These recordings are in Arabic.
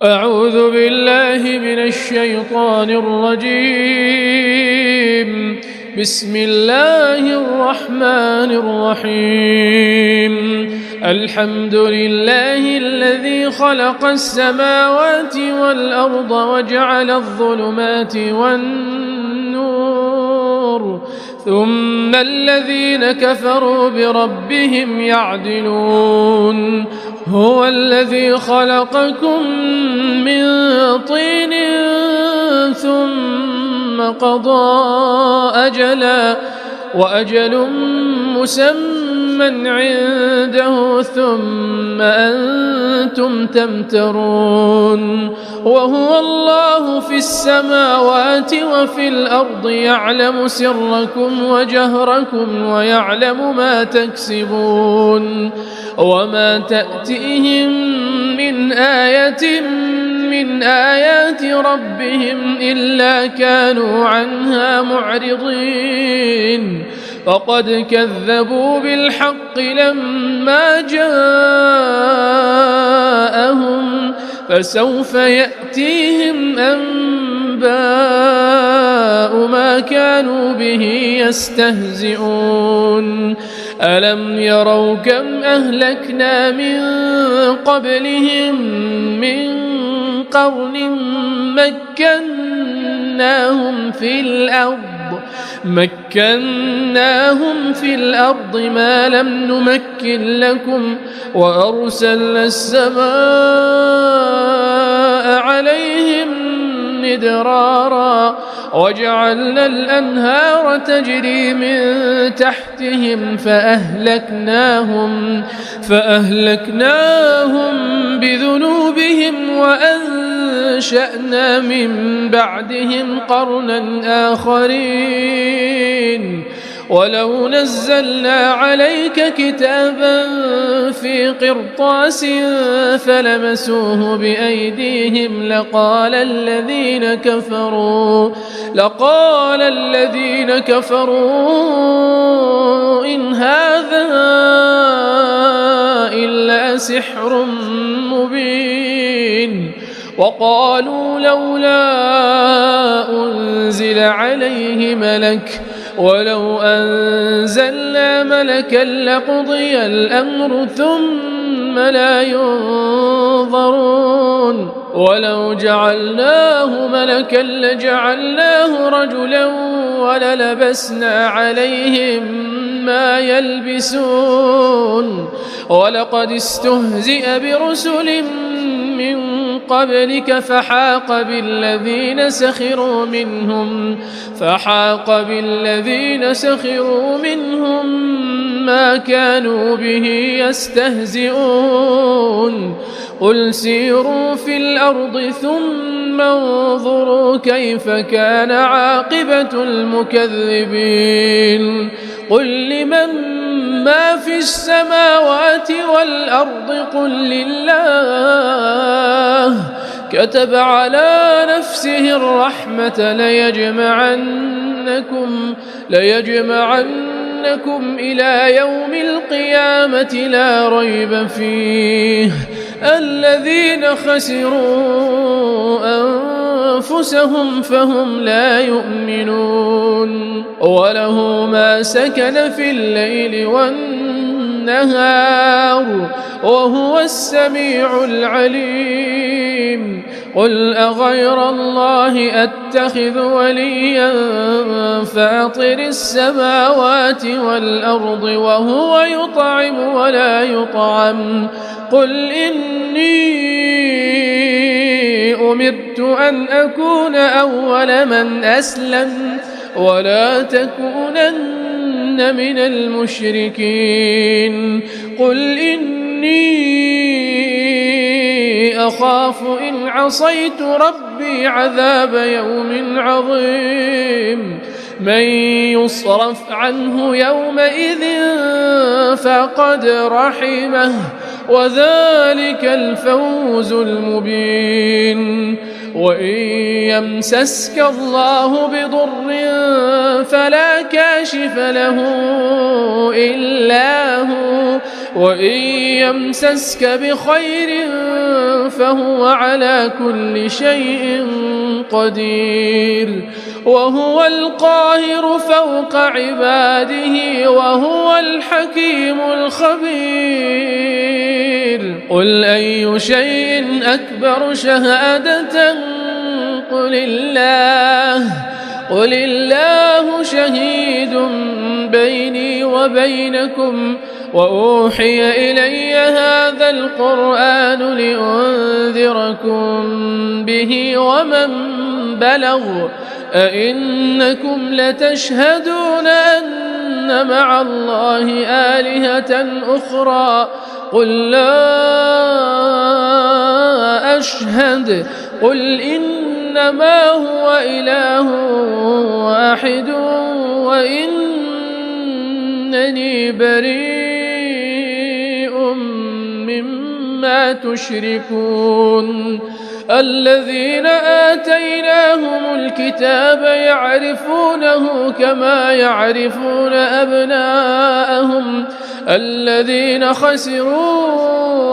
أعوذ بالله من الشيطان الرجيم. بسم الله الرحمن الرحيم. الحمد لله الذي خلق السماوات والأرض وجعل الظلمات والنور، ثم الذين كفروا بربهم يعدلون. هو الذي خلقكم من طين ثم قضى أجلا، وأجل مسمى عنده، ثم أنتم تمترون. وهو الله في السماوات وفي الأرض، يعلم سركم وجهركم ويعلم ما تكسبون. وما تأتيهم من آية من آيات ربهم إلا كانوا عنها معرضين. فقد كذبوا بالحق لما جاءهم، فسوف يأتيهم أنباء ما كانوا به يستهزئون. ألم يروا كم أهلكنا من قبلهم من قرن مكناهم في الأرض ما لم نمكن لكم، وأرسلنا السماء عليهم مدرارا، وجعلنا الأنهار تجري من تحتهم فأهلكناهم بذنوبهم، وأنشأنا من بعدهم قرنا آخرين. ولو نزلنا عليك كتابا في قرطاس فلمسوه بأيديهم لقال الذين كفروا إن هذا إلا سحر مبين. وقالوا لولا أنزل عليه ملك، ولو أنزلنا ملكا لقضي الأمر ثم لا ينظرون. ولو جعلناه ملكا لجعلناه رجلا وللبسنا عليهم ما يلبسون. ولقد استهزئ برسل من قبلك فحاق بالذين سخروا منهم ما كانوا به يستهزئون. قل سيروا في الأرض ثم انظروا كيف كان عاقبة المكذبين. قل لمن ما في السماوات والأرض قل لله. كتب على نفسه الرحمة ليجمعنكم إلى يوم القيامة لا ريب فيه. الذين خسروا أنفسهم فهم لا يؤمنون. وله ما سكن في الليل والنهار وهو السميع العليم. قل أغير الله أتخذ وليا فاطر السماوات والأرض وهو يطعم ولا يطعم. قل إني أمرت أن أكون أول من أسلم ولا تكونن من المشركين. قل إني أخاف إن عصيت ربي عذاب يوم عظيم. من يصرف عنه يومئذ فقد رحمه، وذلك الفوز المبين. وإن يمسسك الله بضر فلا كاشف له إلا هو، وإن يمسسك بخير فهو على كل شيء قدير وهو القاهر فوق عباده وهو الحكيم الخبير قل أي شيء أكبر شهادة قل الله شهيد بيني وبينكم وأوحي إلي هذا القرآن لأنذركم به ومن بلغ أئنكم لتشهدون أن مع الله آلهة أخرى قل لا أشهد قل إنما هو إله واحد وإنني بريء مما تشركون الذين آتيناهم الكتاب يعرفونه كما يعرفون أبناءهم الذين خسروا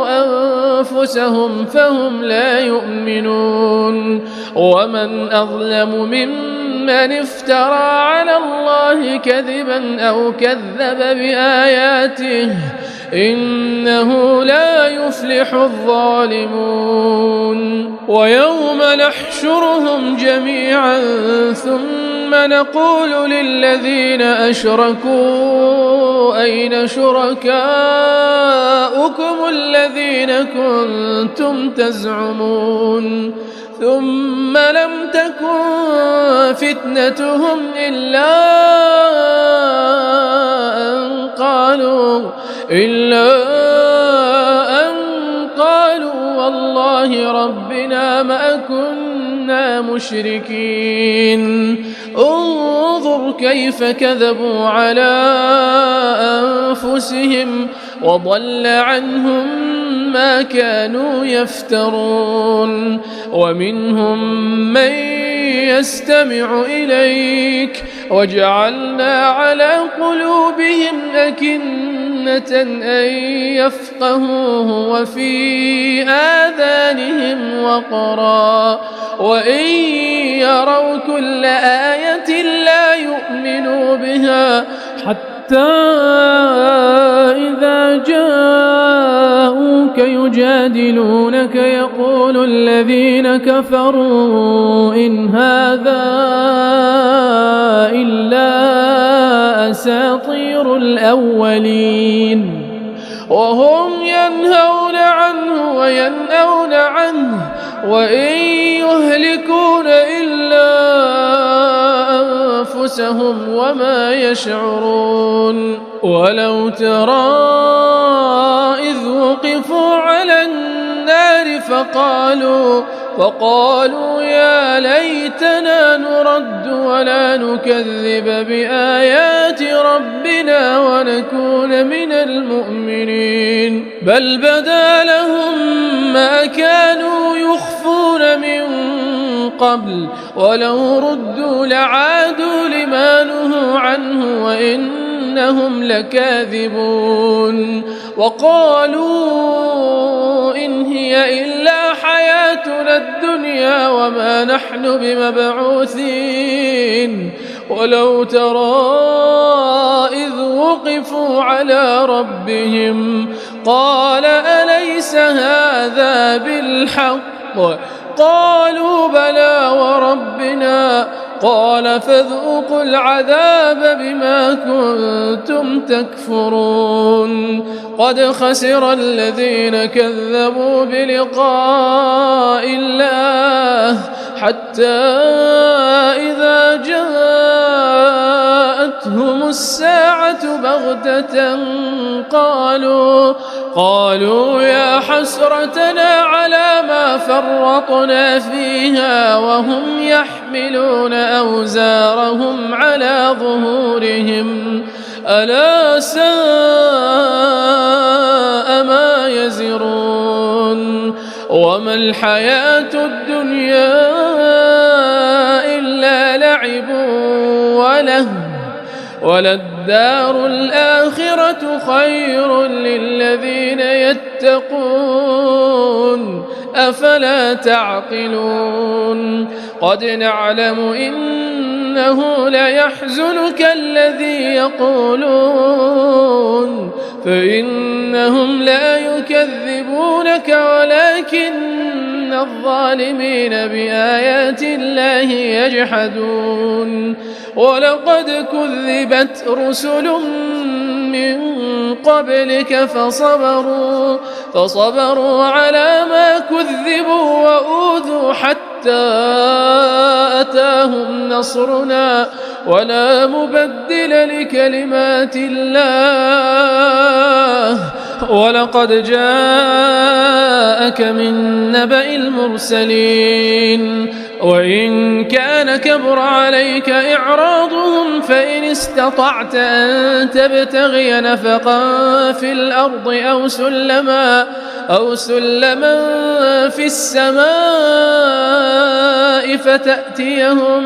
أنفسهم فهم لا يؤمنون ومن أظلم ممن افترى على الله كذبا أو كذب بآياته إنه لا يفلح الظالمون ويوم نحشرهم جميعا ثم نقول للذين أشركوا أين شركاؤكم الذين كنتم تزعمون ثم لم تكن فتنتهم إلا أن قالوا والله ربنا ما كنا مشركين انظر كيف كذبوا على أنفسهم وضل عنهم ما كانوا يفترون ومنهم من يستمع إليك وجعلنا على قلوبهم أكنة أن يفقهوه وفي آذانهم وقرا وإن يروا كل آية لا يؤمنوا بها حتى إذا جاءوك يجادلونك يقول الذين كفروا إن هذا إلا أساطير الأولين وهم ينهون عنه وينأون عنه وإن يهلكون إلا أنفسهم وما يشعرون ولو ترى إذ وقفوا على النار فقالوا يا ليتنا نرد ولا نكذب بآيات ربنا ونكون من المؤمنين بل بدا لهم ما كانوا يخفون من قبل ولو ردوا لعادوا لما نهوا عنه وإنهم لكاذبون وقالوا إن هي إلا حياتنا الدنيا وما نحن بمبعوثين ولو ترى إذ وقفوا على ربهم قال أليس هذا بالحق قالوا بلى وربنا قال فذوقوا العذاب بما كنتم تكفرون قد خسر الذين كذبوا بلقاء الله حتى إذا جاءتهم الساعة بغتة قالوا يا حسرتنا على ما فرطنا فيها وهم يحملون أوزارهم على ظهورهم ألا ساء ما يزرون وما الحياة الدنيا إلا لعب وللدار الآخرة خير للذين يتقون أفلا تعقلون قد نعلم إنه ليحزنك الذي يقولون فإنهم لا يكذبونك ولكن الظالمين بآيات الله يجحدون ولقد كذبت رسل من قبلك فصبروا على ما كذبوا وأوذوا حتى أتاهم نصرنا ولا مبدل لكلمات الله ولقد جاءك من نبأ المرسلين وإن كان كبر عليك إعراضهم فإن استطعت أن تبتغي نفقا في الأرض أو سلما في السماء فتأتيهم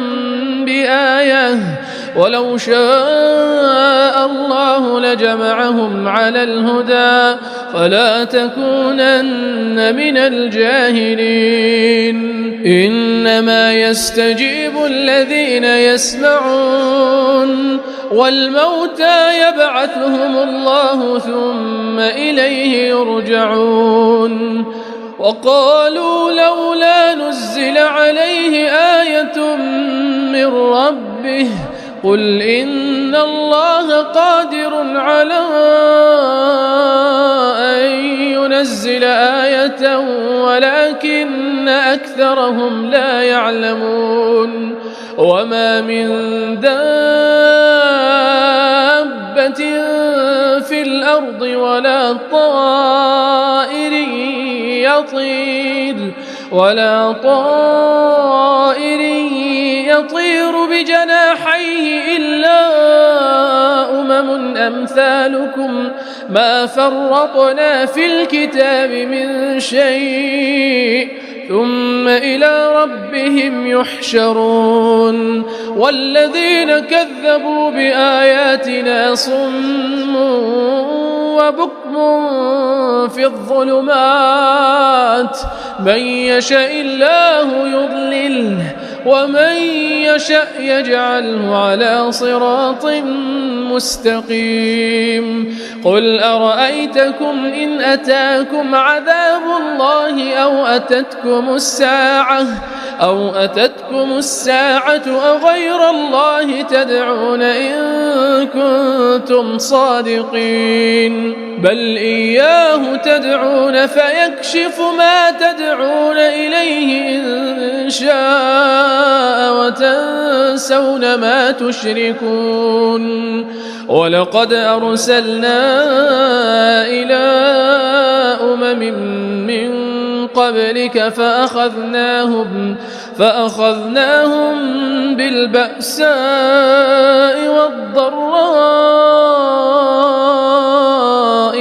بآية ولو شاء الله لجمعهم على الهدى فلا تكونن من الجاهلين إنما يستجيب الذين يسمعون والموتى يبعثهم الله ثم إليه يرجعون وقالوا لولا نزل عليه آية من ربه قل إن الله قادر على أن ينزل آية ولكن أكثرهم لا يعلمون وما من دابة في الأرض ولا طائر يطير بجناحيه إلا أمم أمثالكم ما فرطنا في الكتاب من شيء ثم إلى ربهم يحشرون والذين كذبوا بآياتنا صم وبكم في الظلمات من يشاء الله يضلله ومن يشاء يجعله على صراط مستقيم قل أرأيتكم إن أتاكم عذاب الله أو أتتكم الساعة أغير الله تدعون إن كنتم صادقين بل إياه تدعون فيكشف ما تدعون إليه إن شاء وتنسون ما تشركون ولقد أرسلنا إلى أمم من قبلك فأخذناهم بالبأساء والضراء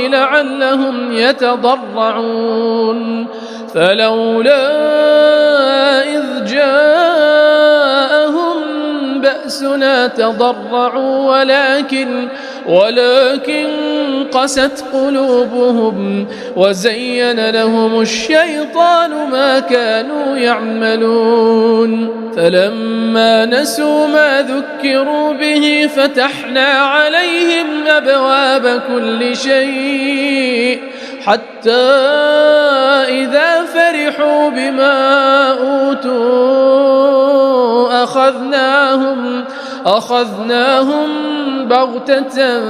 لعلهم يتضرعون فلولا إذ جاءهم بأسنا تضرعوا ولكن قست قلوبهم وزين لهم الشيطان ما كانوا يعملون فلما نسوا ما ذكروا به فتحنا عليهم أبواب كل شيء حتى إذا فرحوا بما أوتوا أخذناهم بغتة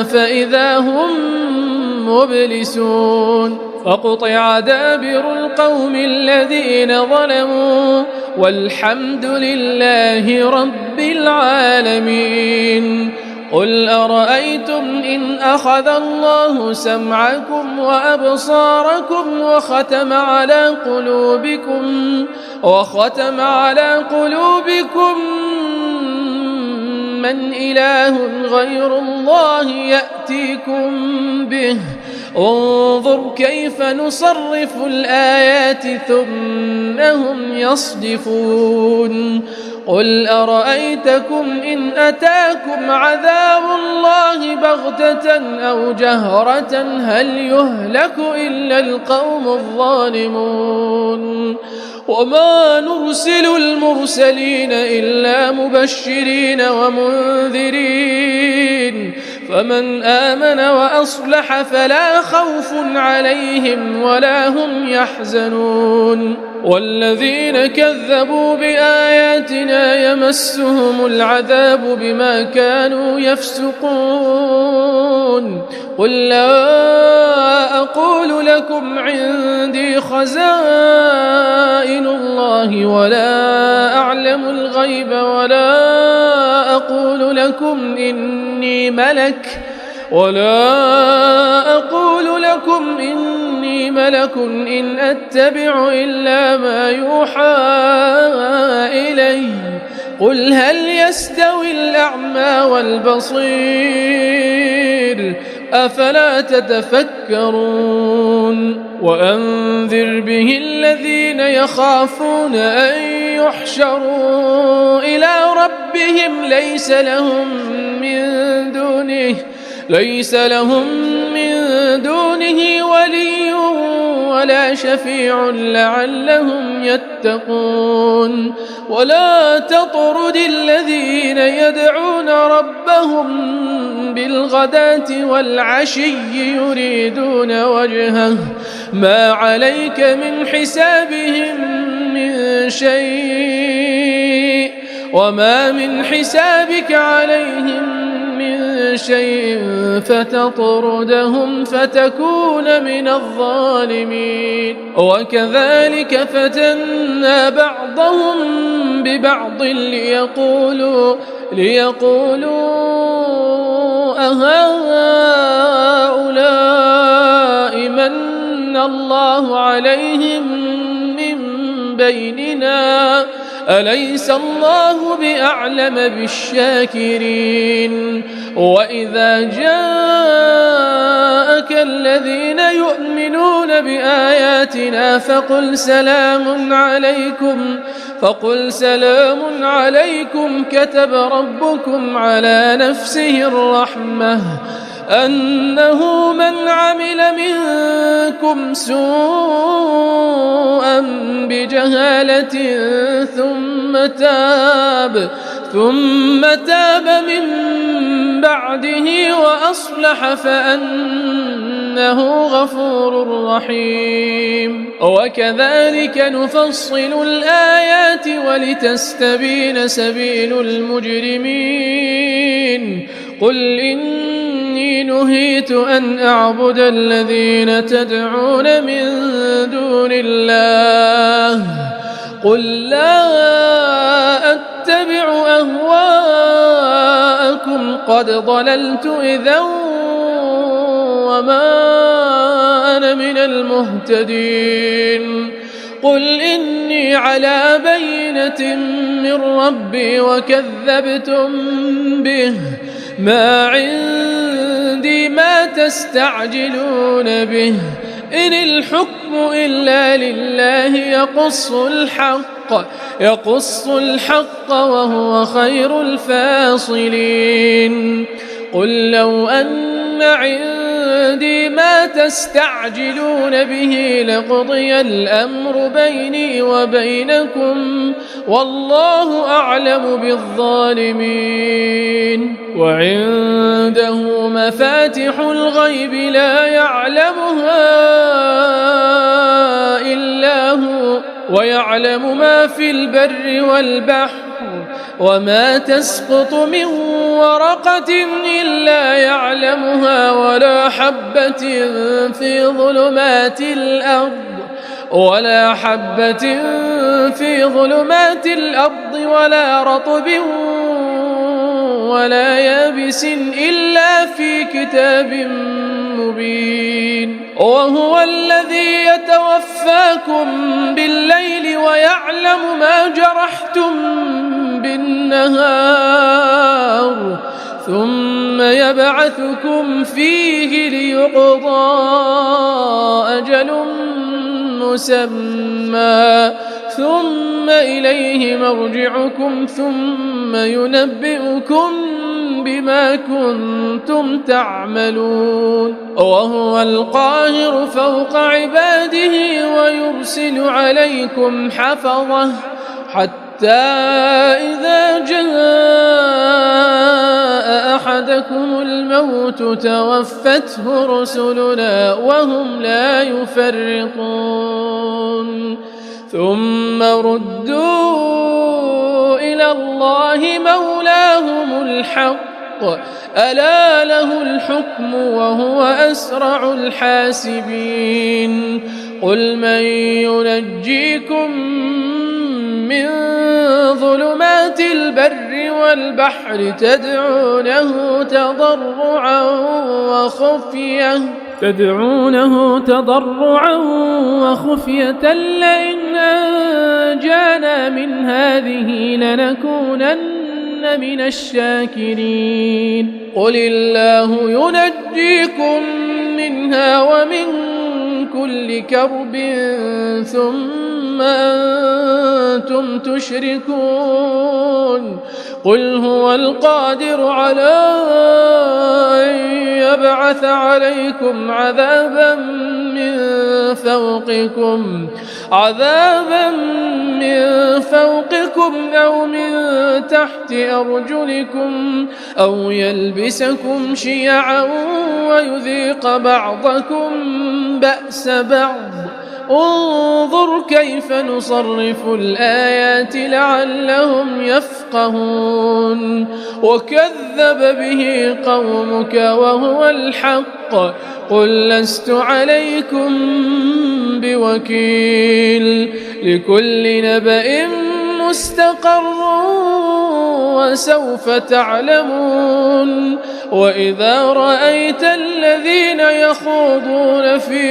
فإذا هم مبلسون فقطع دابر القوم الذين ظلموا والحمد لله رب العالمين قل أرأيتم إن أخذ الله سمعكم وأبصاركم وختم على قلوبكم من إله غير الله يأتيكم به انظر كيف نصرف الآيات ثم هم يصدفون قل أرأيتكم إن أتاكم عذاب الله بغتة أو جهرة هل يهلك إلا القوم الظالمون وما نرسل المرسلين إلا مبشرين ومنذرين فمن آمن وأصلح فلا خوف عليهم ولا هم يحزنون والذين كذبوا بآياتنا يمسهم العذاب بما كانوا يفسقون قل لا أقول لكم عندي خزائن الله ولا أعلم الغيب ولا أقول لكم إني ملك إن أتبع إلا ما يوحى إلي قل هل يستوي الأعمى والبصير أفلا تتفكرون وأنذر به الذين يخافون أن يحشروا إلى ربهم ليس لهم من دونه ولي ولا شفيع لعلهم يتقون ولا تطرد الذين يدعون ربهم بالغداة والعشي يريدون وجهه ما عليك من حسابهم من شيء وما من حسابك عليهم من شيء فتطردهم فتكون من الظالمين وكذلك فتنا بعضهم ببعض ليقولوا أهؤلاء من الله عليهم من بيننا أليس الله بأعلم بالشاكرين وإذا جاءك الذين يؤمنون بآياتنا فقل سلام عليكم كتب ربكم على نفسه الرحمة أنه من عمل منكم سوءا بجهالة ثم تاب من بعده وأصلح فأنه غفور رحيم وكذلك نفصل الآيات ولتستبين سبيل المجرمين قل إني نهيت أن أعبد الذين تدعون من دون الله قل لا أتبع أهواءكم قد ضللت إذا وما أنا من المهتدين قل إني على بينة من ربي وكذبتم به ما عندي ما تستعجلون به إن الحكم إلا لله يقص الحق وهو خير الفاصلين قل لو أن عندي ما تستعجلون به لقضي الأمر بيني وبينكم والله أعلم بالظالمين وعنده مفاتح الغيب لا يعلمها إلا هو ويعلم ما في البر والبحر وما تسقط من ورقة إلا يعلمها ولا حبة في ظلمات الأرض ولا رطب ولا يابس إلا في كتاب مبين وهو الذي يتوفاكم بالليل ويعلم ما جرحتم بالنهار ثم يبعثكم فيه ليقضى أجل مسمى ثم ثم إليه مرجعكم ثم ينبئكم بما كنتم تعملون وهو القاهر فوق عباده ويرسل عليكم حفظه حتى إذا جاء أحدكم الموت توفته رسلنا وهم لا يفرطون ثم ردوا إلى الله مولاهم الحق ألا له الحكم وهو أسرع الحاسبين قل من ينجيكم من ظلمات البر والبحر تدعونه تضرعا وخفية لئن أنجانا من هذه لنكونن من الشاكرين قل الله ينجيكم منها ومن كل كرب ثم أنتم تشركون قل هو القادر على أن يبعث عليكم عذابا من فوقكم أو من تحت أرجلكم أو يلبسكم شيعا ويذيق بعضكم بأس بعض انظر كيف نصرف الآيات لعلهم يفقهون وكذب به قومك وهو الحق قل لست عليكم بوكيل لكل نبأ مستقر وسوف تعلمون وإذا رأيت الذين يخوضون في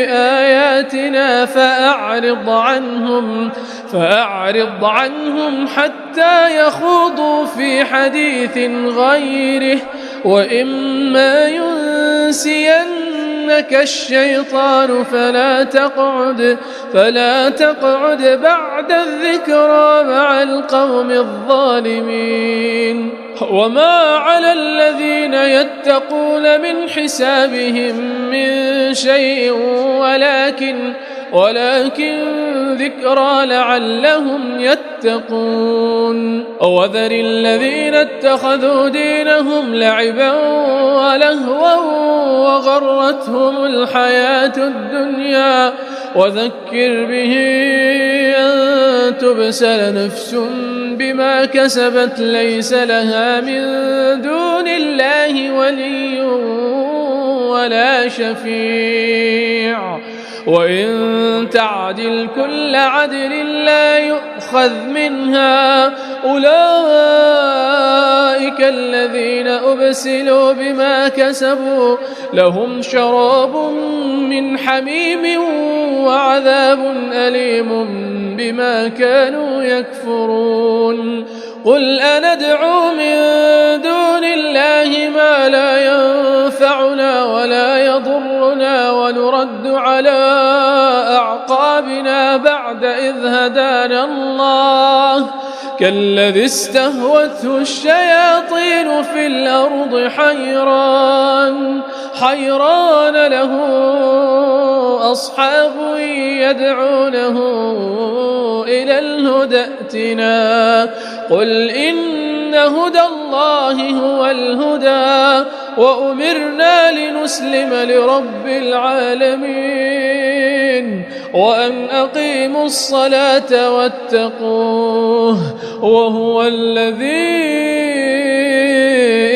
آياتنا فأعرض عنهم حتى يخوضوا في حديث غيره وإما ينسينك الشيطان فلا تقعد بعد الذكرى مع القوم الظالمين وما على الذين يتقون من حسابهم من شيء ولكن ذكرى لعلهم يتقون وذر الذين اتخذوا دينهم لعبا ولهوا وغرتهم الحياة الدنيا وذكر به أن تبسل نفس بما كسبت ليس لها من دون الله ولي ولا شفيع وإن تعدل كل عدل لا يؤخذ منها أولئك الذين أبسلوا بما كسبوا لهم شراب من حميم وعذاب أليم بما كانوا يكفرون قل أندعو من دون الله ما لا ينفعنا ولا يضرنا ونرد على أعقابنا بعد إذ هدانا الله كالذي استهوته الشياطين في الأرض حيران له أصحاب يدعونه إلى الهدى ائتنا قل إن هدى الله هو الهدى وأمرنا لنسلم لرب العالمين وأن أقيموا الصلاة واتقوه وهو الذي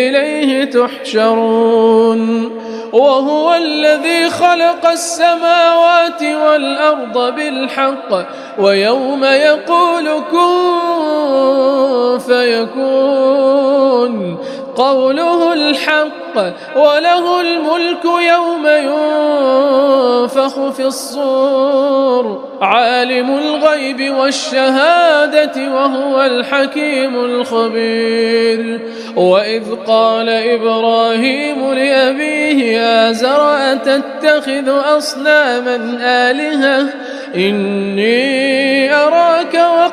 إليه تحشرون وهو الذي خلق السماوات والأرض بالحق ويوم يقول كن فيكون قوله الحق وله الملك يوم ينفخ في الصور عالم الغيب والشهادة وهو الحكيم الخبير وإذ قال إبراهيم لأبيه آزر أتتخذ أصناما آلهة إني أراك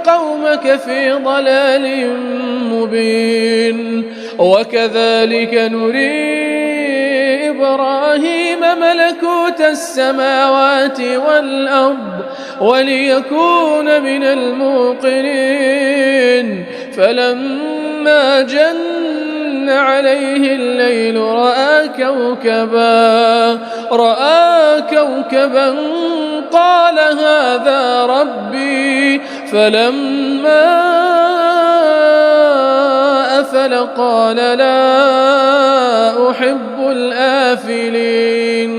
قومك في ضلال مبين وكذلك نري إبراهيم ملكوت السماوات والأرض وليكون من الموقنين فلما جن عليه الليل رأى كوكبا قال هذا ربي فلما أفل قال لا أحب الآفلين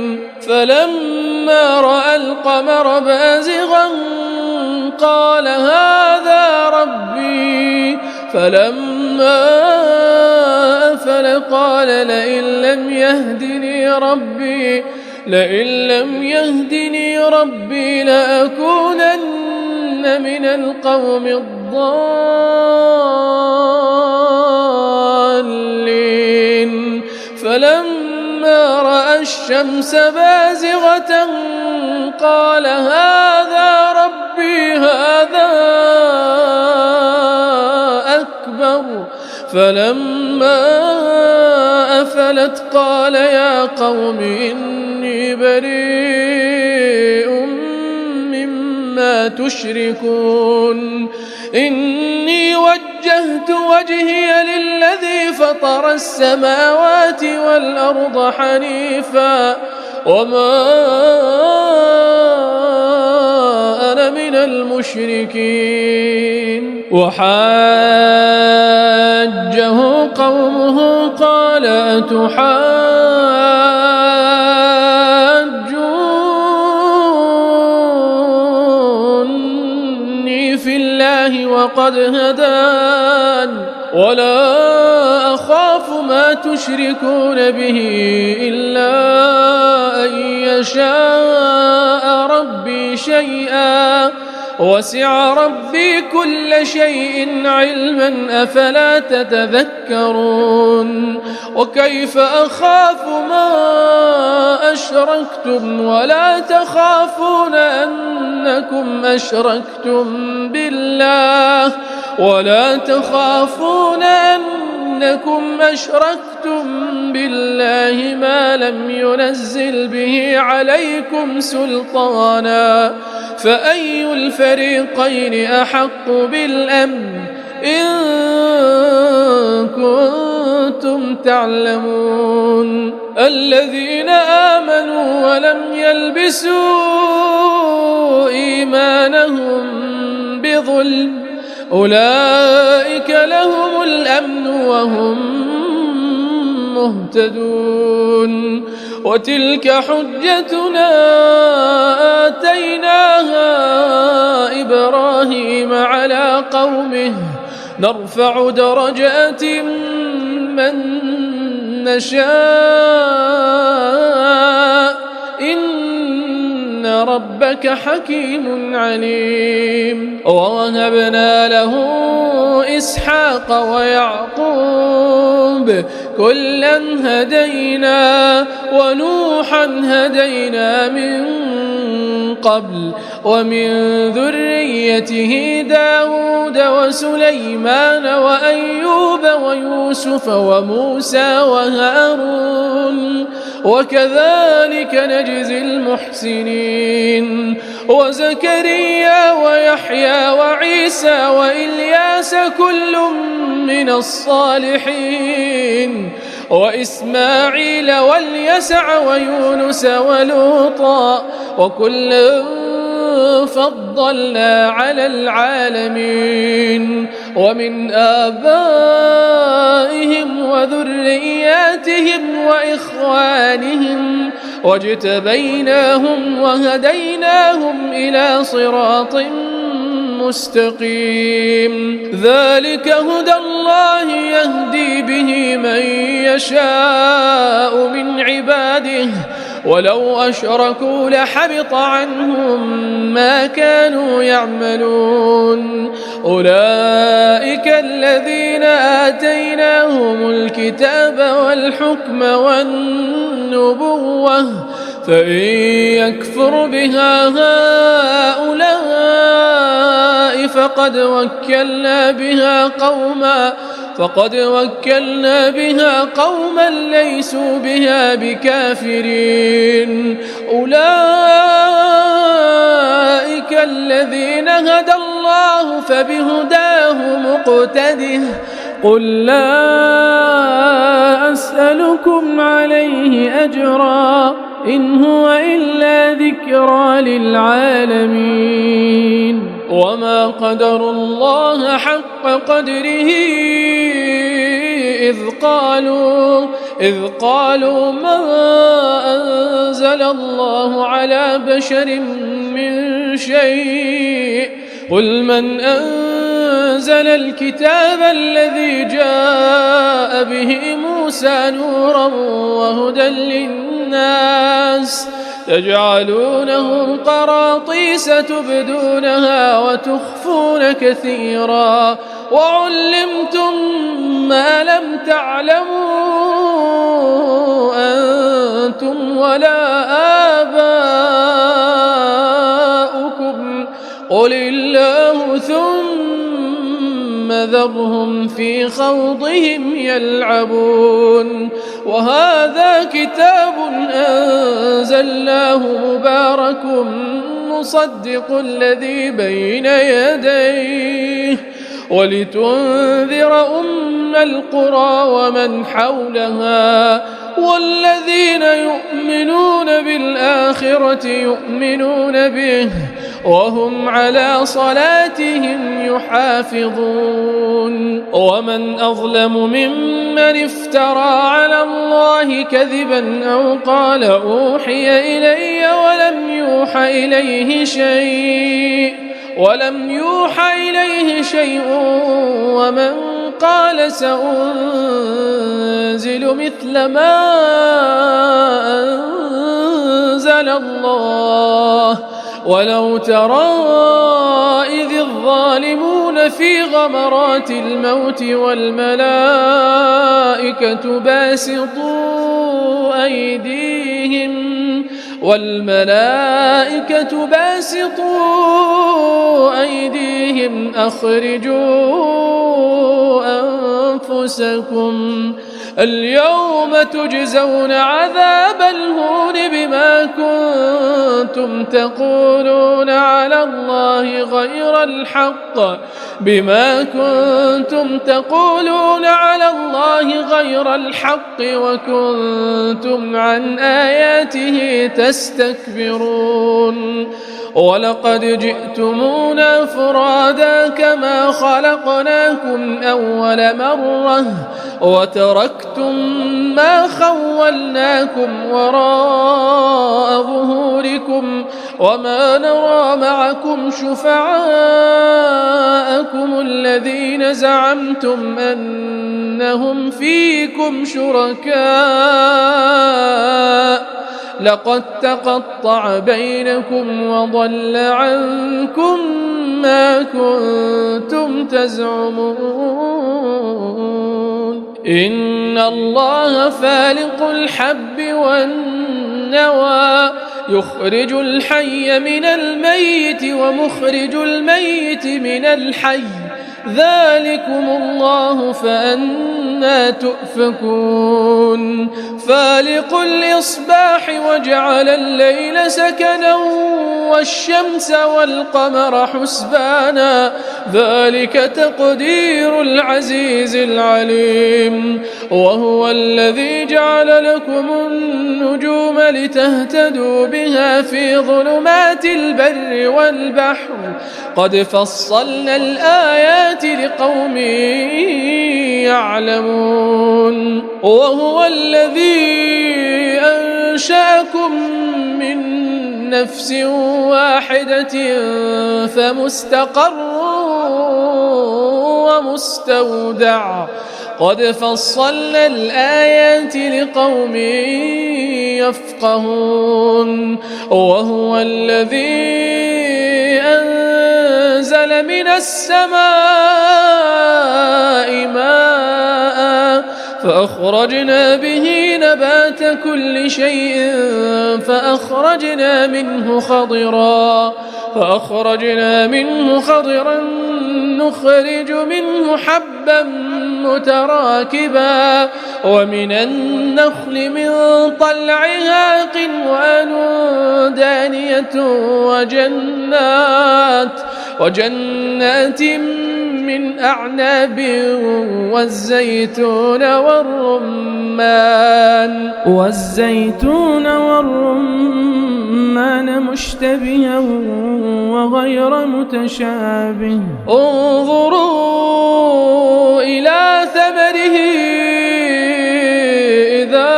فلما رأى القمر بازغا قال هذا ربي فلما أفل قال لئن لم يهدني ربي لأكونن من القوم الضالين فلما رأى الشمس بازغة قال هذا ربي هذا أكبر فلما أفلت قال يا قوم إني بريء مما تشركون إني وجهت وجهي للذي فطر السماوات والأرض حنيفا وما أنا من المشركين وحاجه قومه قال أتحاجوني في الله وقد هدان ولا أخاف ما تشركون به إلا أن يشاء ربي شيئا وسع ربي كل شيء علما أفلا تتذكرون وكيف أخاف ما أشركتم ولا تخافون أنكم أشركتم بالله ما لم ينزل به عليكم سلطانا فأي الفريقين أحق بالأمن إن كنتم تعلمون الذين آمنوا ولم يلبسوا إيمانهم بظلم أولئك لهم الأمن وهم مهتدون وتلك حجتنا آتيناها إبراهيم على قومه نرفع درجات من نشاء إن ربك حكيم عليم ووهبنا له إسحاق ويعقوب كلا هدينا ونوحا هدينا من قبل ومن ذريته داود وسليمان وأيوب ويوسف وموسى وهارون وكذلك نجزي المحسنين وزكريا ويحيى وعيسى وإلياس كل من الصالحين وإسماعيل واليسع ويونس ولوطا وكلا فضلنا على العالمين ومن آبائهم وذرياتهم وإخوانهم واجتبيناهم وهديناهم إلى صراط مستقيم ذلك هدى الله يهدي به من يشاء من عباده ولو أشركوا لحبط عنهم ما كانوا يعملون أولئك الذين آتيناهم الكتاب والحكم والنبوة فإن يكفر بها هؤلاء فقد وكلنا بها قوما ليسوا بها بكافرين. أولئك الذين هدى الله فبهداه مقتده. قل لا أسألكم عليه أجرا إن هو إلا ذكرى للعالمين. وما قدروا الله حق قدره إذ قالوا ما أنزل الله على بشر من شيء. قل من أنزل الكتاب الذي جاء به موسى نورا وهدى للناس تجعلونه قراطيس تبدونها وتخفون كثيرا وعلمتم ما لم تعلموا أنتم ولا آباؤكم قل الله ثم ذرهم في خوضهم يلعبون. وهذا كتاب أنزلناه مبارك مصدق الذي بين يديه ولتنذر أم القرى ومن حولها والذين يؤمنون بالآخرة يؤمنون به وهم على صلاتهم يحافظون. ومن أظلم ممن افترى على الله كذبا أو قال أوحي إلي ولم يوحى إليه شيء ومن قال سأنزل مثل ما أنزل الله. ولو ترى إذ الظالمون في غمرات الموت والملائكة باسطوا أيديهم أخرجوا أنفسكم اليوم تجزون عذاب الهون بما كنتم تقولون على الله غير الحق وكنتم عن آياته تستكبرون. ولقد جئتمونا فرادا كما خلقناكم أول مرة وتركتم ما خولناكم وراء ظهوركم وما نرى معكم شفعاءكم الذين زعمتم أنهم فيكم شركاء لقد تقطع بينكم وضل عنكم ما كنتم تزعمون. إن الله فالق الحب والنوى يخرج الحي من الميت ومخرج الميت من الحي ذلكم الله فأنا تؤفكون. فالق الإصباح وجعل الليل سكنا والشمس والقمر حسبانا ذلك تقدير العزيز العليم. وهو الذي جعل لكم النجوم لتهتدوا بها في ظلمات البر والبحر قد فصلنا الآيات لقوم يعلمون. وهو الذي أنشأكم من نفس واحدة فمستقر ومستودع قد فصلنا الآيات لقوم يفقهون. وهو الذي أنزل من السماء ماء فأخرجنا به نبات كل شيء فأخرجنا منه خضرا نخرج منه حبا متراكبا ومن النخل من طلعها قنوان دانية وجنات من أعناب والزيتون والرمان مشتبها وغير متشابه انظروا إلى ثمره إذا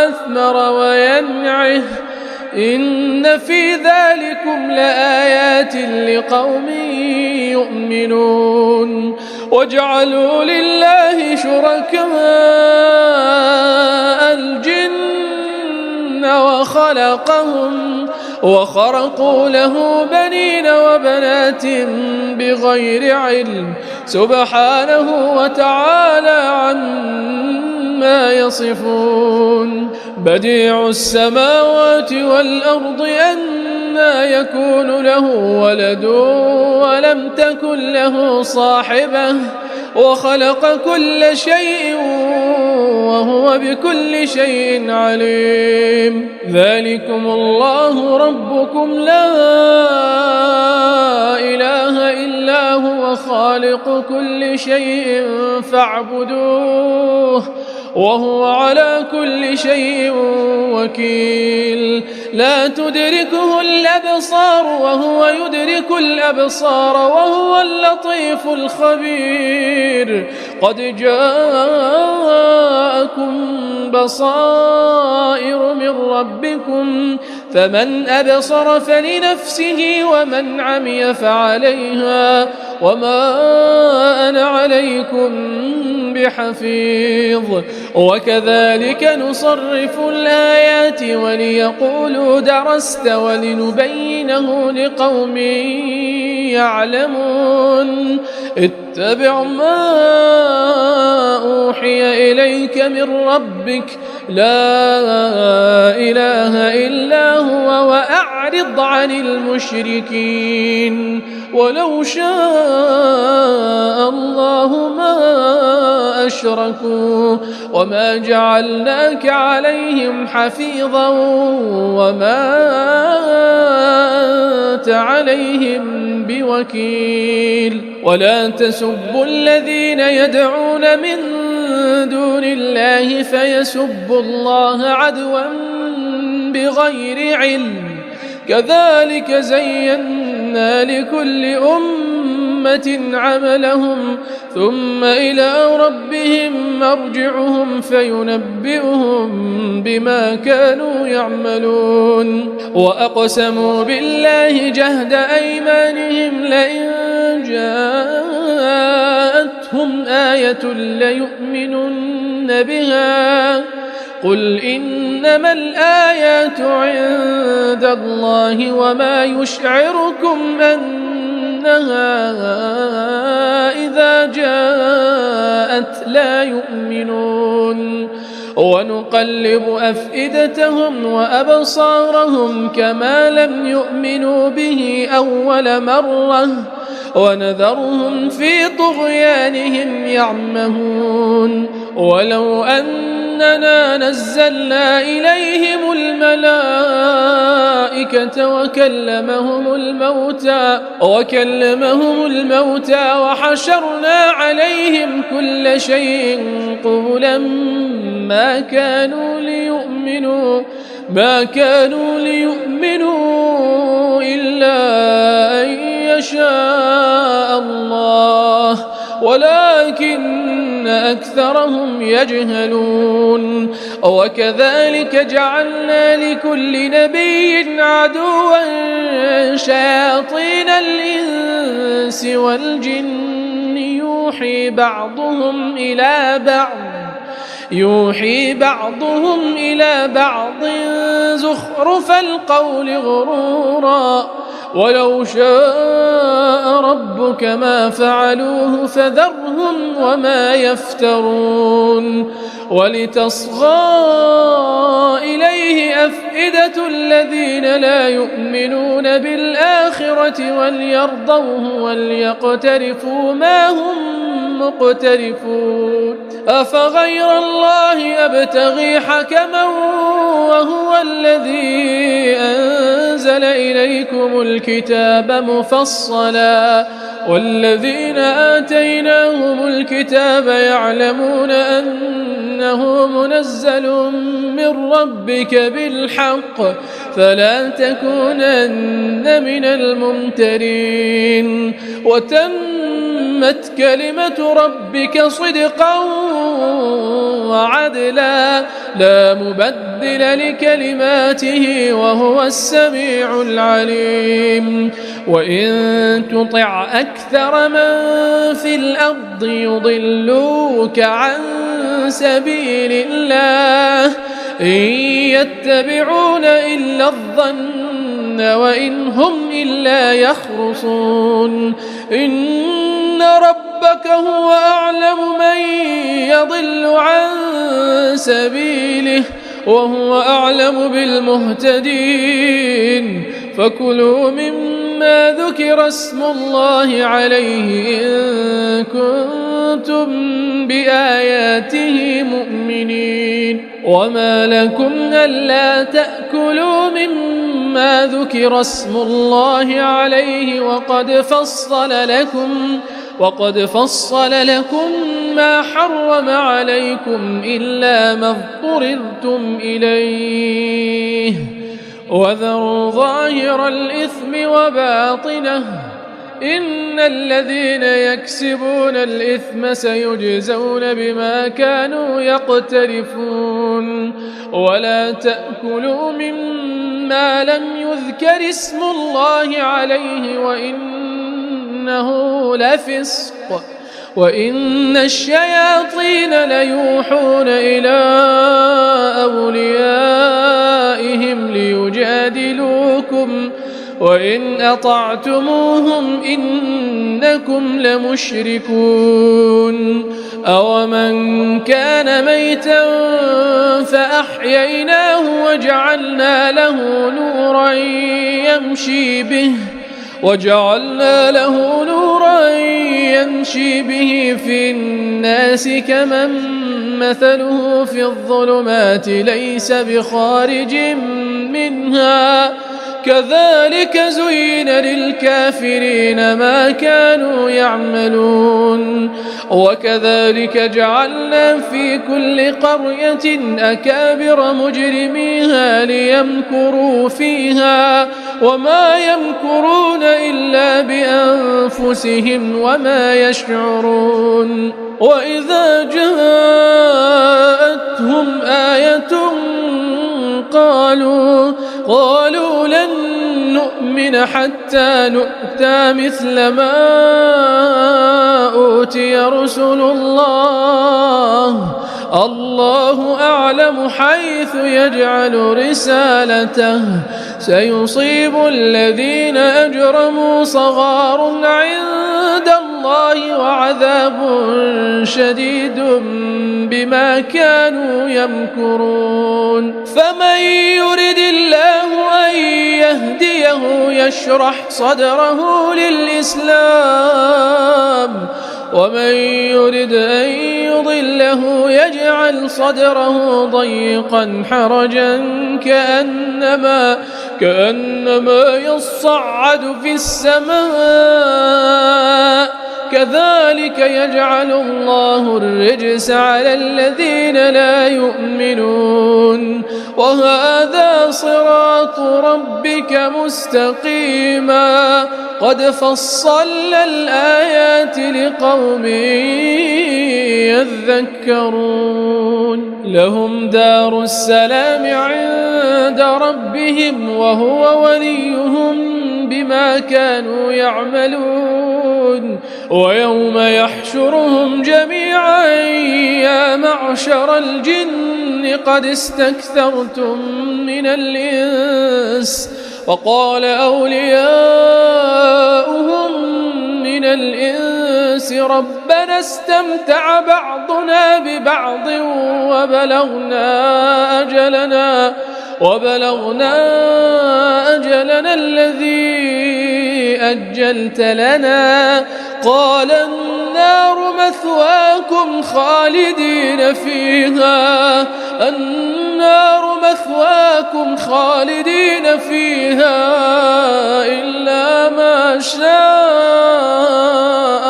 أثمر وينعه إن في ذلكم لآيات لقوم يؤمنون وجعلوا لله شركاء الجن وخرقوا له بنين وبنات بغير علم سبحانه وتعالى عما يصفون بديع السماوات والأرض أنى يكون له ولد ولم تكن له صاحبة وخلق كل شيء وهو بكل شيء عليم ذلكم الله ربكم لا إله إلا هو خالق كل شيء فاعبدوه وهو على كل شيء وكيل لا تدركه الأبصار وهو يدرك الأبصار وهو اللطيف الخبير قد جاءكم بصائر من ربكم فمن أبصر فلنفسه ومن عمي فعليها وما أنا عليكم بحفيظ وكذلك نصرف الآيات وليقولوا درست ولنبينه لقوم يعلمون اتبع ما أوحي إليك من ربك لا إله إلا هو وأعرض عن المشركين ولو شاء الله ما أشركوا وما جعلناك عليهم حفيظا وما أنت عليهم بوكيل ولا تسبوا الذين يدعون من دون الله فيسبوا الله عدوا بغير علم كذلك زينا لكل أمة عملهم ثم إلى ربهم مرجعهم فينبئهم بما كانوا يعملون وأقسموا بالله جهد أيمانهم لئن جاءتهم آية ليؤمنن بها قل إنما الآيات عند الله وما يشعركم أنها إذا جاءت لا يؤمنون ونقلب أفئدتهم وأبصارهم كما لم يؤمنوا به أول مرة ونذرهم في طغيانهم يعمهون ولو أننا نزلنا إليهم الملائكة وكلمهم الموتى وحشرنا عليهم كل شيء قبلا ما كانوا ليؤمنوا إلا أن يشاء الله ولكن أكثرهم يجهلون وكذلك جعلنا لكل نبي عدوا شياطين الإنس والجن يوحي بعضهم إلى بعض زخرف القول غرورا ولو شاء ربك ما فعلوه فذرهم وما يفترون ولتصغى إليه أفئدة الذين لا يؤمنون بالآخرة وليرضوه وليقترفوا ما هم مقترفون أفغير الله أبتغي حكما وهو الذي أنزل إليكم الكتاب مفصلا والذين آتيناهم الكتاب يعلمون أنه منزل من ربك بالحق فلا تكونن من الممترين وتمت كلمة ربك صدقا وعدلا لا مبدل لكلماته وهو السميع العليم وإن تطع أكثر من في الأرض يضلوك عن سبيل الله إن يتبعون إلا الظن وإن هم إلا يخرصون إن ربك هو أعلم من يضل عن سبيله وهو أعلم بالمهتدين فكلوا مما ذكر اسم الله عليه إن كنتم بآياته مؤمنين وما لكم ألا تأكلوا مما ذكر اسم الله عليه وقد فصل لكم ما حرم عليكم إلا ما اضطررتم إليه وذروا ظاهر الإثم وباطنه إن الذين يكسبون الإثم سيجزون بما كانوا يقترفون ولا تأكلوا مما لم يذكر اسم الله عليه وإنه لفسق وإن الشياطين ليوحون إلى أوليائهم ليجادلوكم وإن أطعتموهم إنكم لمشركون أومن كان ميتا فأحييناه وجعلنا له نورا يمشي به في الناس كمن مثله في الظلمات ليس بخارج منها كذلك زين للكافرين ما كانوا يعملون وكذلك جعلنا في كل قرية أكابر مجرميها ليمكروا فيها وما يمكرون إلا بأنفسهم وما يشعرون وإذا جاءتهم آية قالوا لن نؤمن حتى نؤتى مثل ما أوتي رسل الله أعلم حيث يجعل رسالته سيصيب الذين أجرموا صغار عند الله وعذاب شديد بما كانوا يمكرون فمن يرد الله أن يهديه يشرح صدره للإسلام ومن يرد أن يضله يجعل صدره ضيقا حرجا كأنما يصعد في السماء كذلك يجعل الله الرجس على الذين لا يؤمنون وهذا صراط ربك مستقيما قد فصلنا الآيات لقوم يذكرون لهم دار السلام عند ربهم وهو وليهم بما كانوا يعملون ويوم يحشرهم جميعا يا معشر الجن قد استكثرتم من الإنس وقال أولياؤهم الإنس ربنا استمتع بعضنا ببعض وبلغنا أجلنا الذي أجلت لنا قال النار مثواكم خالدين فيها إلا ما شاء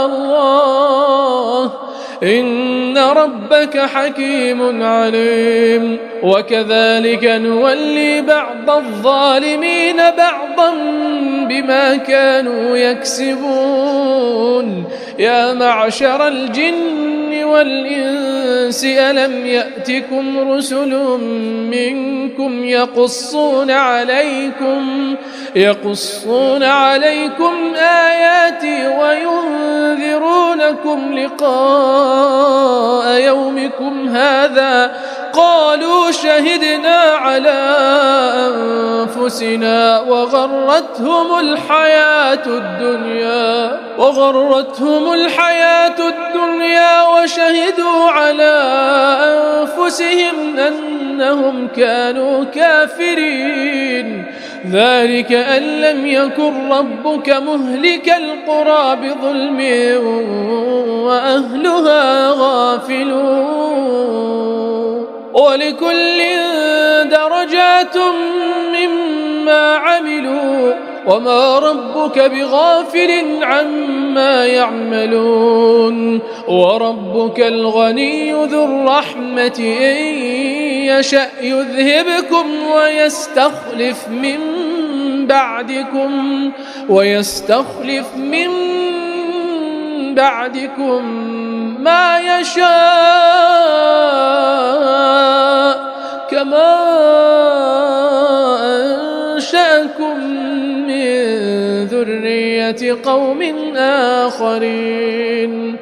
الله إن ربك حكيم عليم وكذلك نولي بعض الظالمين بعضا بما كانوا يكسبون يا معشر الجن والإنس ألم يأتكم رسل منكم يقصون عليكم آياتي وينذرونكم لقاء يومكم هذا قالوا شهدنا على أنفسنا وغرتهم الحياة الدنيا وشهدوا على أنفسهم أنهم كانوا كافرين ذلك أن لم يكن ربك مهلك القرى بظلم وأهلها غافلون ولكل درجات مما عملوا وما ربك بغافل عما يعملون وربك الغني ذو الرحمة إن يشأ يذهبكم ويستخلف من بعدكم ما يشاء كما أنشأكم من ذرية قوم آخرين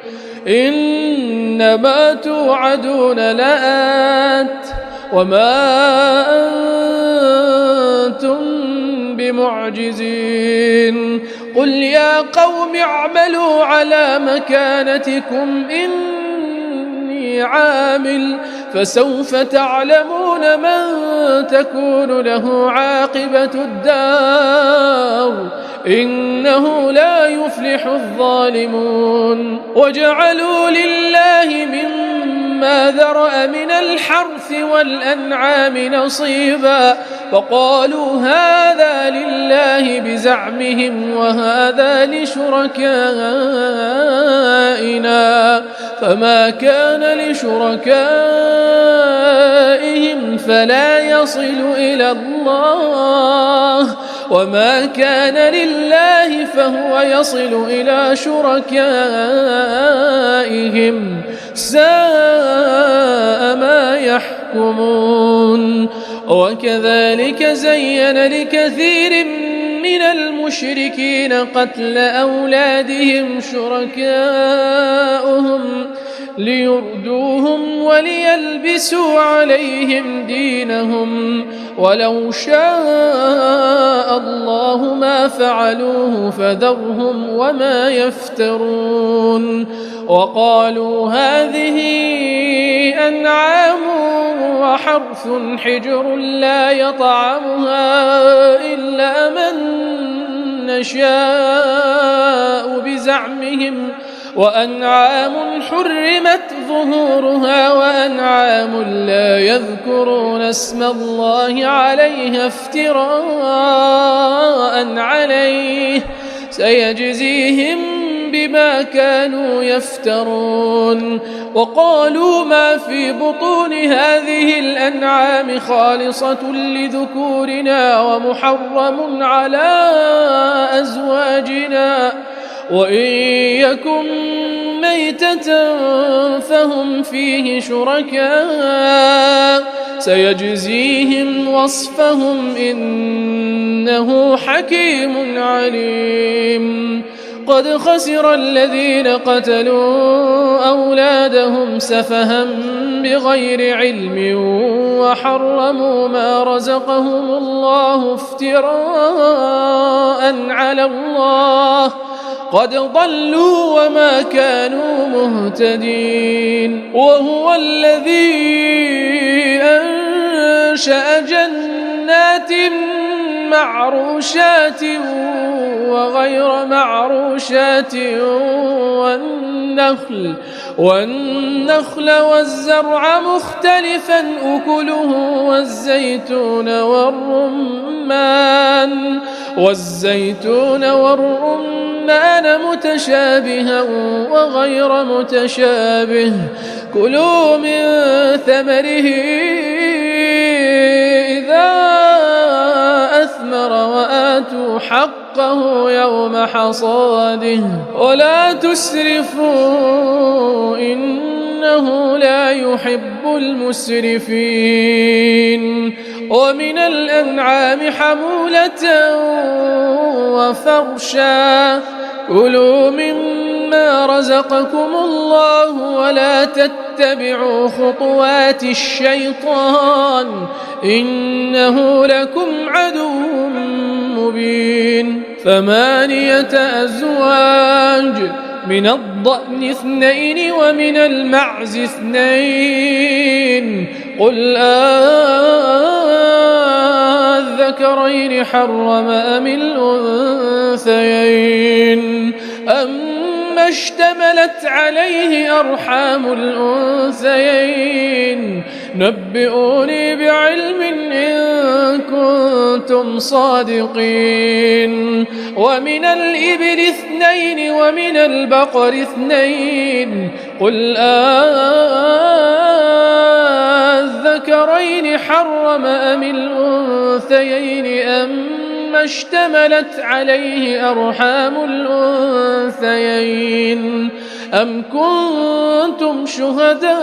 إنما توعدون لآت وما أنتم بمعجزين قل يا قوم اعملوا على مكانتكم إني عامل فسوف تعلمون من تكون له عاقبة الدار إنه لا يفلح الظالمون وجعلوا لله مما ذرأ من الحرث والأنعام نصيبا فقالوا هذا لله بزعمهم وهذا لشركائنا فما كان لشركائهم فلا يصل إلى الله وما كان لله فهو يصل إلى شركائهم ساء ما يحكمون وكذلك زين لكثير من المشركين قتل أولادهم شركاؤهم ليردوهم وليلبسوا عليهم دينهم ولو شاء الله ما فعلوه فذرهم وما يفترون وقالوا هذه أنعام وحرث حجر لا يطعمها إلا من نشاء بزعمهم وأنعام حرمت ظهورها وأنعام لا يذكرون اسم الله عليها افتراء عليه سيجزيهم بما كانوا يفترون وقالوا ما في بطون هذه الأنعام خالصة لذكورنا ومحرم على أزواجنا وإن يكن ميتة فهم فيه شركاء سيجزيهم وصفهم إنه حكيم عليم قد خسر الذين قتلوا أولادهم سفها بغير علم وحرموا ما رزقهم الله افتراء على الله قد ضلوا وما كانوا مهتدين. وهو الذي أنشأ جنات معروشات وغير معروشات والنخل والزرع مختلفا أكله والزيتون والرمان متشابها وغير متشابه. كلوا من ثمره إذا أثمر وآتوا حقه يوم حصاده ولا تسرفوا إنه لا يحب المسرفين. ومن الأنعام حمولة وفرشا كلوا مما رزقكم الله ولا تتبعوا خطوات الشيطان إنه لكم عدو مبين. 8 أزواج من الضأن 2 ومن المعز 2 قل الذكرين حرم أم الأنثيين أما اشتملت عليه أرحام الأنثيين نبئوني بعلم إن كنتم صادقين. ومن الإبل 2 ومن البقر 2 قل الذكرين حرم أم الأنثيين أما اشتملت عليه أرحام الأنثيين أم كنتم شهداء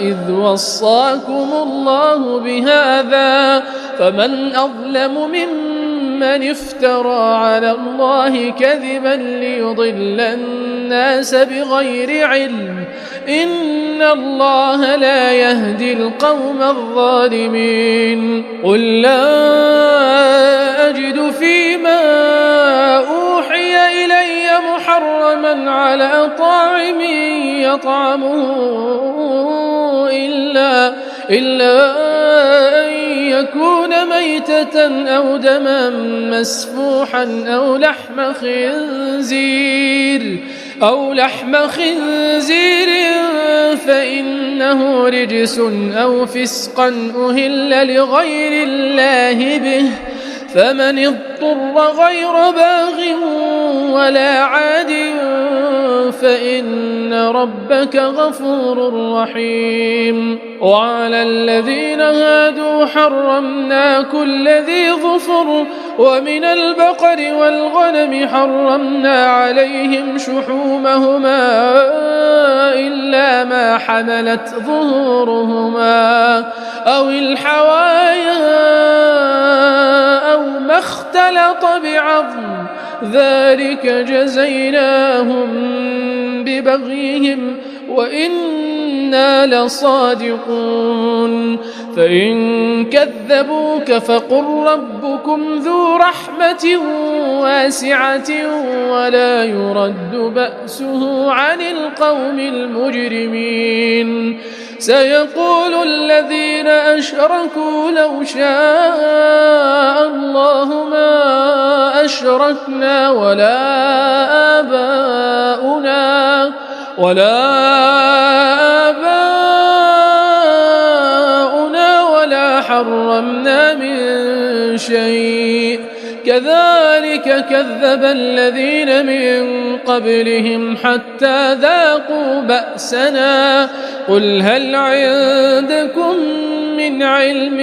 إذ وصاكم الله بهذا فمن أظلم ممن افترى على الله كذبا ليضل الناس بغير علم إن الله لا يهدي القوم الظالمين. قل لا أجد فيما أوحي إلي محرما على طاعم يطعمه إلا أن يكون ميتة أو دما مسفوحا أو لحم خنزير فإنه رجس أو فسقا أهل لغير الله به فمن اضطر غير باغ ولا عاد فإن ربك غفور رحيم. وعلى الذين هادوا حرمنا كل ذي ظفر ومن البقر والغنم حرمنا عليهم شحومهما إلا ما حملت ظهورهما أو الحوايا أو ما اختلط بعظم ذلك جزيناهم ببغيهم وإنا لصادقون. فإن كذبوك فقل ربكم ذو رحمة واسعة ولا يرد بأسه عن القوم المجرمين. سيقول الذين أشركوا لو شاء الله ما أشركنا ولا آباؤنا ولا حرمنا من شيء كذلك كذب الذين من قبلهم حتى ذاقوا بأسنا. قل هل عندكم من علم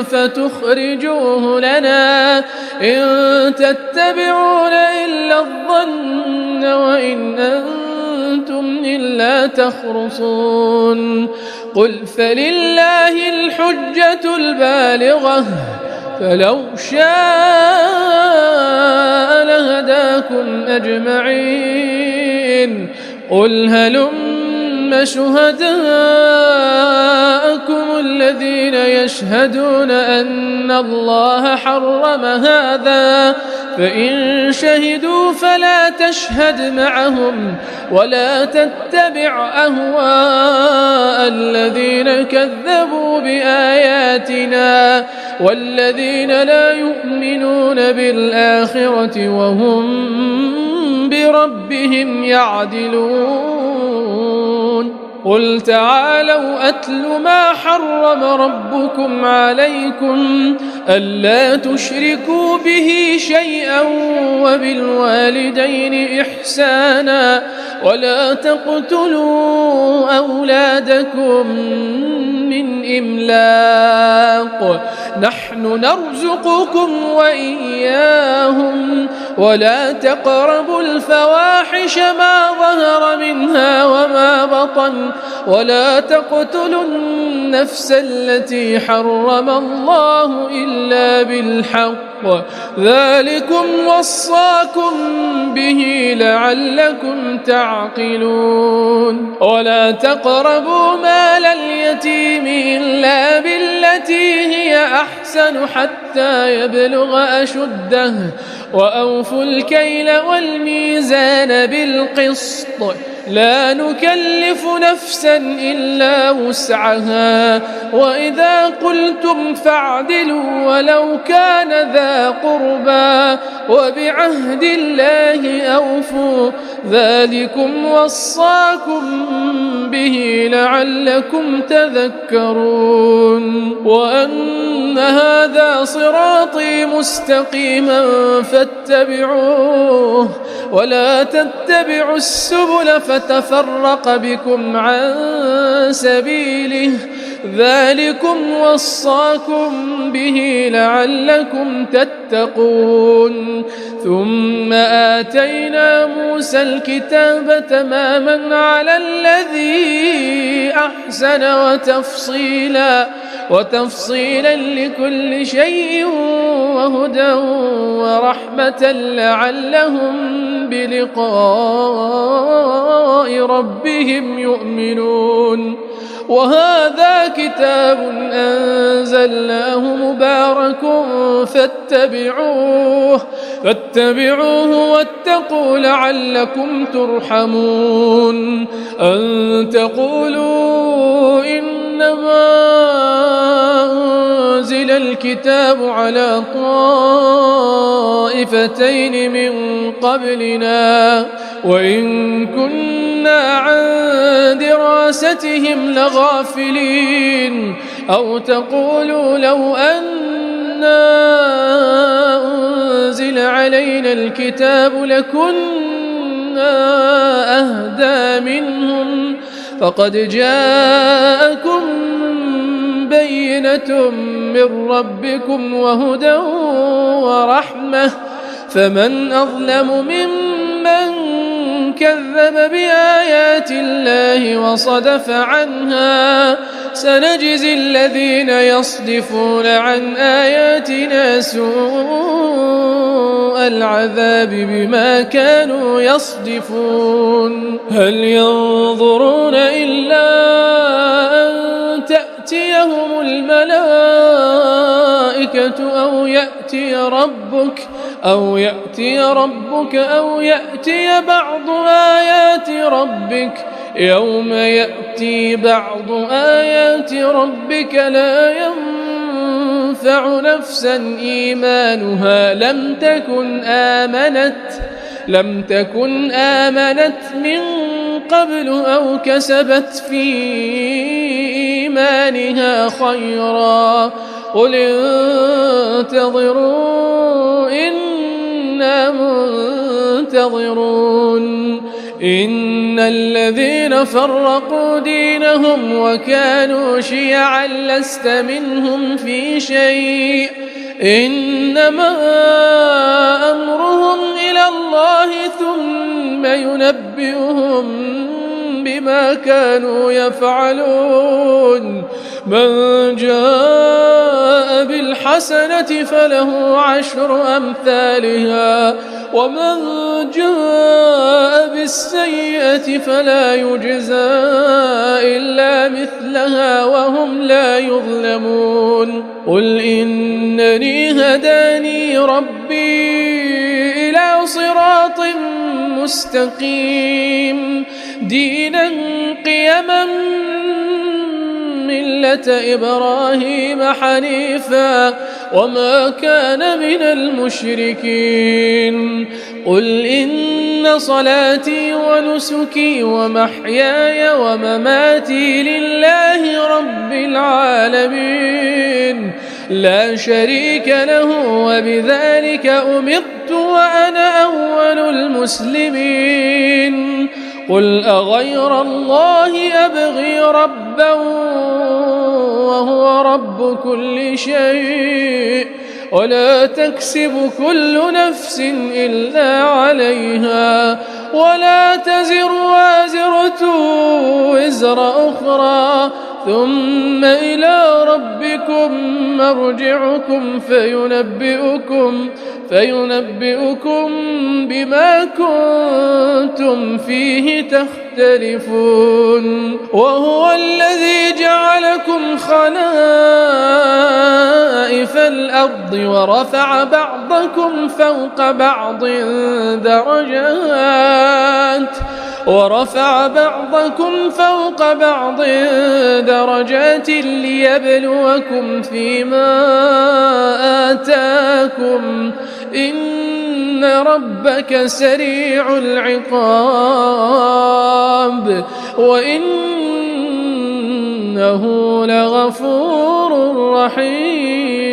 فتخرجوه لنا إن تتبعون إلا الظن وإن أنتم إلا تخرصون. قل فلله الحجة البالغة فلو شاء لهداكم أجمعين. قل هلم شهداءكم الذين يشهدون أن الله حرم هذا فإن شهدوا فلا تشهد معهم ولا تتبع أهواء الذين كذبوا بآياتنا والذين لا يؤمنون بالآخرة وهم بربهم يعدلون قل تعالوا أتل ما حرم ربكم عليكم ألا تشركوا به شيئا وبالوالدين إحسانا ولا تقتلوا أولادكم من إملاق نحن نرزقكم وإياهم ولا تقربوا الفواحش ما ظهر منها وما بطن ولا تقتلوا النفس التي حرم الله إلا بالحق ذلكم وصاكم به لعلكم تعقلون ولا تقربوا مال اليتيم إلا بالتي هي أحسن حتى يبلغ أشده وأوفوا الكيل والميزان بالقسط لا نكلف نفسا إلا وسعها وإذا قلتم فاعدلوا ولو كان ذا قربى وبعهد الله أوفوا ذلكم وصاكم به لعلكم تذكرون وأن هذا صراطي مستقيما فاتبعوه ولا تتبعوا السبل فتفرق بكم عن سبيله ذلكم وصاكم به لعلكم تتقون ثم آتينا موسى الكتاب تماما على الذي أحسن وتفصيلا لكل شيء وهدى ورحمة لعلهم بلقاء ربهم يؤمنون وهذا كتاب أنزلناه مبارك فاتبعوه واتقوا لعلكم ترحمون أن تقولوا إنما أنزل الكتاب على طائفتين من قبلنا وإن كنا عن دراستهم لغافلين أو تقولوا لو أنا أنزل علينا الكتاب لكنا أهدى منهم فقد جاءكم بينة من ربكم وهدى ورحمة فمن أظلم ممن كذب بآيات الله وصدف عنها سنجزي الذين يصدفون عن آياتنا سوء العذاب بما كانوا يصدفون هل ينظرون إلا أن تأتيهم الملائكة أو يأتي ربك أو يأتي بعض آيات ربك يوم يأتي بعض آيات ربك لا ينفع نفسا إيمانها لم تكن آمنت من قبل أو كسبت في إيمانها خيرا قل انتظروا إنا منتظرون إن الذين فرقوا دينهم وكانوا شيعا لست منهم في شيء إنما أمرهم إلى الله ثم ينبئهم بما كانوا يفعلون من جاء بالحسنة فله 10 أمثالها ومن جاء بالسيئة فلا يجزى إلا مثلها وهم لا يظلمون قل إنني هداني ربي صراط مستقيم دينا قيما ملة إبراهيم حنيفا وما كان من المشركين قل إن صلاتي ونسكي ومحياي ومماتي لله رب العالمين لا شريك له وبذلك أمرت وأنا أول المسلمين قل أغير الله أبغي ربا وهو رب كل شيء ولا تكسب كل نفس إلا عليها ولا تزر وازرة وزر أخرى ثم إلى ربكم مرجعكم فينبئكم بما كنتم فيه تختلفون وهو الذي جعلكم خلائف الأرض ورفع بعضكم فوق بعض درجات ليبلوكم فيما آتاكم إن ربك سريع العقاب وإنه لغفور رحيم